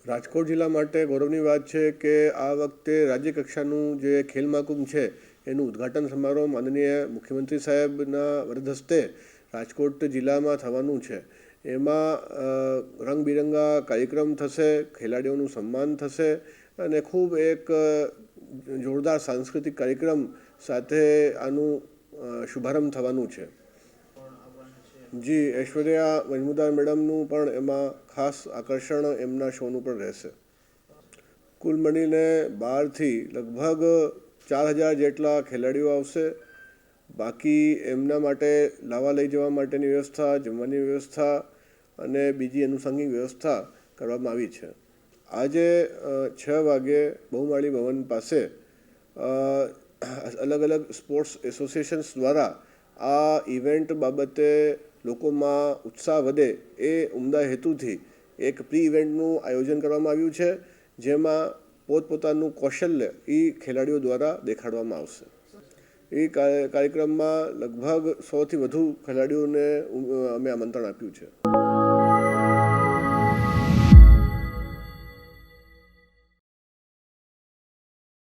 રાજકોટ જિલ્લા માટે ગૌરવની વાત છે કે આ વખતે રાજ્ય કક્ષાનું જે ખેલ મહાકુંભ છે એનું ઉદ્ઘાટન સમારોહ માનનીય મુખ્યમંત્રી સાહેબના વરદ હસ્તે રાજકોટ જિલ્લામાં થવાનું છે. એમાં રંગબેરંગા કાર્યક્રમ થશે, ખેલાડીઓનું સન્માન થશે અને ખૂબ એક જોરદાર સાંસ્કૃતિક કાર્યક્રમ સાથે આનું શુભારંભ થવાનું છે. જી, ઐશ્વર્યા મજમુદાર મેડમનું પણ એમાં ખાસ આકર્ષણ એમના શોનું પણ રહેશે. કુલ મળીને 12થી લગભગ 4000 જેટલા ખેલાડીઓ આવશે. બાકી એમના માટે લાવવા લઈ જવા માટેની વ્યવસ્થા, જમવાની વ્યવસ્થા અને બીજી અનુષંગિક વ્યવસ્થા કરવામાં આવી છે. આજે 6 વાગે બહુમાળી ભવન પાસે અલગ અલગ સ્પોર્ટ્સ એસોસિએશન્સ દ્વારા આ ઇવેન્ટ બાબતે લોકોમાં ઉત્સાહ વધે એ ઉમદા હેતુથી એક પ્રી ઇવેન્ટનું આયોજન કરવામાં આવ્યું છે, જેમાં પોતપોતાનું કૌશલ્ય એ ખેલાડીઓ દ્વારા દેખાડવામાં આવશે. એ કાર્યક્રમમાં લગભગ 100થી વધુ ખેલાડીઓને અમે આમંત્રણ આપ્યું છે.